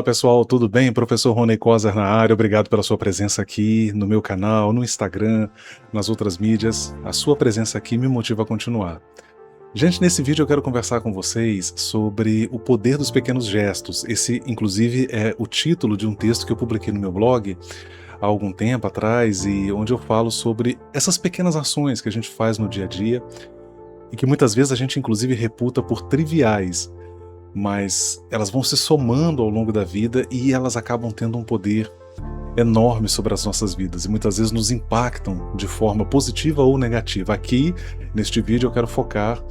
Olá pessoal, tudo bem? Professor Rony Coser na área, obrigado pela sua presença aqui no meu canal, no Instagram, nas outras mídias. A sua presença aqui me motiva a continuar. Gente, nesse vídeo eu quero conversar com vocês sobre o poder dos pequenos gestos. Esse, inclusive, é o título de um texto que eu publiquei no meu blog há algum tempo atrás e onde eu falo sobre essas pequenas ações que a gente faz no dia a dia e que muitas vezes a gente inclusive reputa por triviais, mas elas vão se somando ao longo da vida e elas acabam tendo um poder enorme sobre as nossas vidas e muitas vezes nos impactam de forma positiva ou negativa. Aqui, neste vídeo, eu quero focar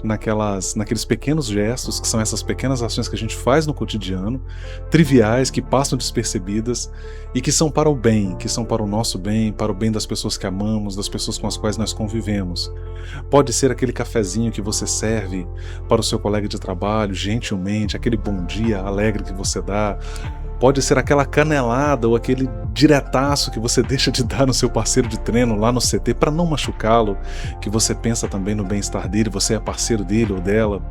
naqueles pequenos gestos, que são essas pequenas ações que a gente faz no cotidiano, triviais, que passam despercebidas e que são para o bem, que são para o nosso bem, para o bem das pessoas que amamos, das pessoas com as quais nós convivemos. Pode ser aquele cafezinho que você serve para o seu colega de trabalho, gentilmente, aquele bom dia alegre que você dá. Pode ser aquela canelada ou aquele diretaço que você deixa de dar no seu parceiro de treino lá no CT para não machucá-lo, que você pensa também no bem-estar dele, você é parceiro dele ou dela.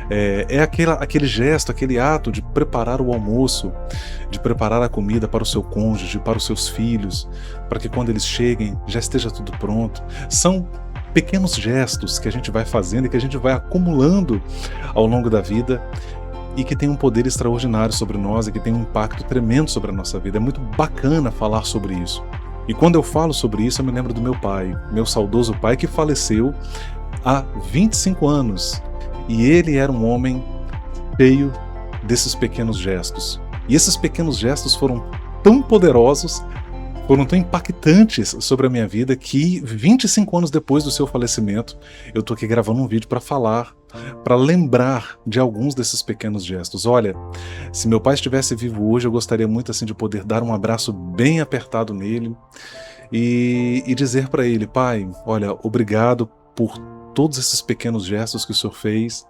É aquele gesto, aquele ato de preparar o almoço, de preparar a comida para o seu cônjuge, para os seus filhos, para que quando eles cheguem já esteja tudo pronto. São pequenos gestos que a gente vai fazendo e que a gente vai acumulando ao longo da vida e que tem um poder extraordinário sobre nós e que tem um impacto tremendo sobre a nossa vida. É muito bacana falar sobre isso. E quando eu falo sobre isso, eu me lembro do meu pai, meu saudoso pai, que faleceu há 25 anos. E ele era um homem cheio desses pequenos gestos. E esses pequenos gestos foram tão poderosos, foram tão impactantes sobre a minha vida que 25 anos depois do seu falecimento, eu tô aqui gravando um vídeo para falar, para lembrar de alguns desses pequenos gestos. Olha, se meu pai estivesse vivo hoje, eu gostaria muito assim de poder dar um abraço bem apertado nele e dizer para ele: pai, olha, obrigado por todos esses pequenos gestos que o senhor fez.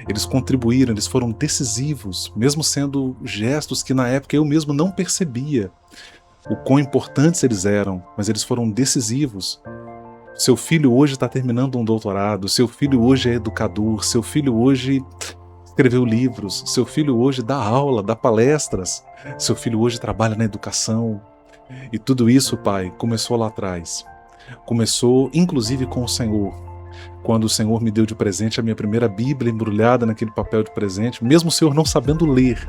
Eles contribuíram, eles foram decisivos, mesmo sendo gestos que na época eu mesmo não percebia o quão importantes eles eram, mas eles foram decisivos. Seu filho hoje está terminando um doutorado, seu filho hoje é educador, seu filho hoje escreveu livros, seu filho hoje dá aula, dá palestras, seu filho hoje trabalha na educação. E tudo isso, pai, começou lá atrás. Começou inclusive com o Senhor, quando o Senhor me deu de presente a minha primeira Bíblia embrulhada naquele papel de presente, mesmo o Senhor não sabendo ler,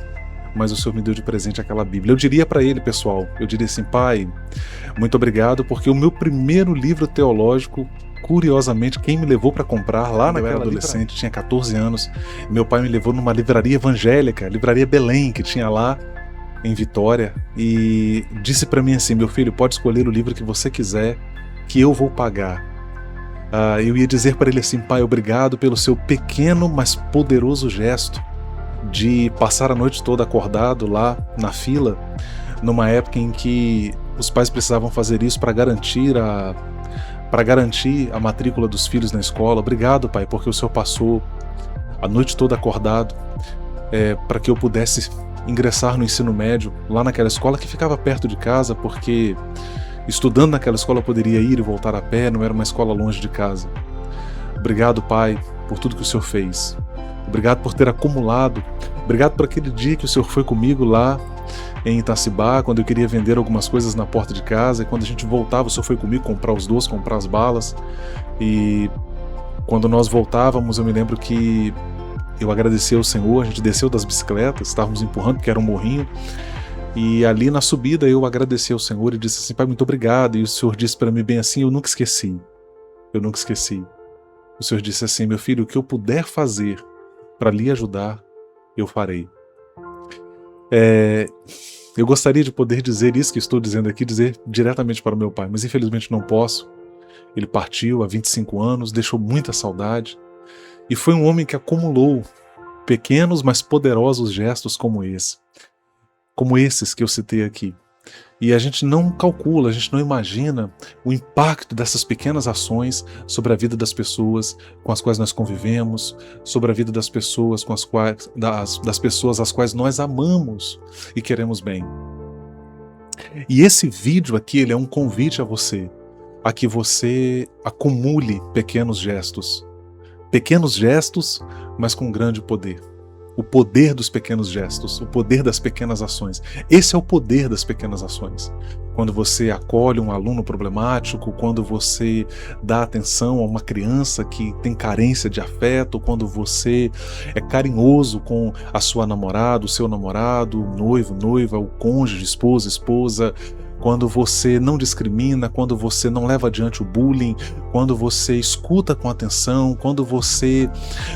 mas o Senhor me deu de presente aquela Bíblia. Eu diria para ele, pessoal, eu diria assim: pai, muito obrigado, porque o meu primeiro livro teológico, curiosamente, quem me levou para comprar lá naquela adolescente, tinha 14 anos, meu pai me levou numa livraria evangélica, Livraria Belém, que tinha lá em Vitória, e disse para mim assim: meu filho, pode escolher o livro que você quiser, que eu vou pagar. Eu ia dizer para ele assim: pai, obrigado pelo seu pequeno, mas poderoso gesto de passar a noite toda acordado lá na fila, numa época em que os pais precisavam fazer isso para garantir a matrícula dos filhos na escola. Obrigado, pai, porque o senhor passou a noite toda acordado para que eu pudesse ingressar no ensino médio lá naquela escola que ficava perto de casa, porque estudando naquela escola eu poderia ir e voltar a pé, não era uma escola longe de casa. Obrigado, pai, por tudo que o senhor fez. Obrigado por ter acumulado. Obrigado por aquele dia que o senhor foi comigo lá em Itacibá, quando eu queria vender algumas coisas na porta de casa, e quando a gente voltava, o senhor foi comigo comprar os doces, comprar as balas. E quando nós voltávamos, eu me lembro que eu agradeci ao Senhor. A gente desceu das bicicletas, estávamos empurrando, porque era um morrinho, e ali na subida eu agradeci ao Senhor e disse assim: pai, muito obrigado. E o Senhor disse para mim bem assim: eu nunca esqueci. Eu nunca esqueci. O Senhor disse assim: meu filho, o que eu puder fazer para lhe ajudar, eu farei. Eu gostaria de poder dizer isso que estou dizendo aqui, dizer diretamente para o meu pai, mas infelizmente não posso. Ele partiu há 25 anos, deixou muita saudade, e foi um homem que acumulou pequenos, mas poderosos gestos como esses que eu citei aqui. E a gente não calcula, a gente não imagina o impacto dessas pequenas ações sobre a vida das pessoas com as quais nós convivemos, sobre a vida das pessoas das pessoas às quais nós amamos e queremos bem. E esse vídeo aqui, ele é um convite a que você acumule pequenos gestos, mas com grande poder. O poder dos pequenos gestos, o poder das pequenas ações. Esse é o poder das pequenas ações. Quando você acolhe um aluno problemático, quando você dá atenção a uma criança que tem carência de afeto, quando você é carinhoso com a sua namorada, o seu namorado, o noivo, noiva, o cônjuge, esposa, esposa, quando você não discrimina, quando você não leva adiante o bullying, quando você escuta com atenção, quando você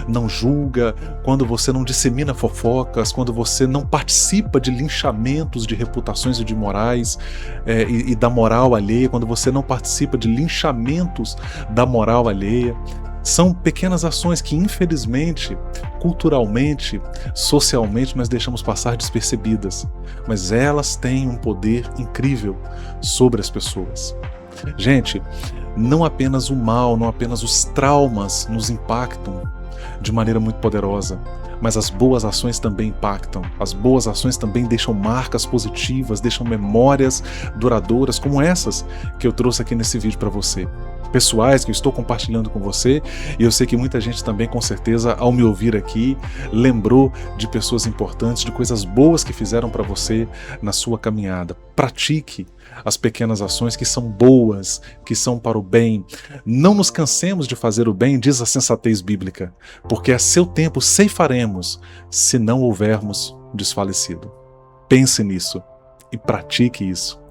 não julga, quando você não dissemina fofocas, quando você não participa de linchamentos de reputações e de morais e da moral alheia, quando você não participa de linchamentos da moral alheia. São pequenas ações que, infelizmente, culturalmente, socialmente, nós deixamos passar despercebidas, mas elas têm um poder incrível sobre as pessoas. Gente, não apenas o mal, não apenas os traumas nos impactam de maneira muito poderosa, mas as boas ações também impactam. As boas ações também deixam marcas positivas, deixam memórias duradouras, como essas que eu trouxe aqui nesse vídeo para você. Pessoais que eu estou compartilhando com você, e eu sei que muita gente também, com certeza, ao me ouvir aqui, lembrou de pessoas importantes, de coisas boas que fizeram para você na sua caminhada. Pratique as pequenas ações que são boas, que são para o bem. Não nos cansemos de fazer o bem, diz a sensatez bíblica, porque a seu tempo ceifaremos, se não houvermos desfalecido. Pense nisso e pratique isso.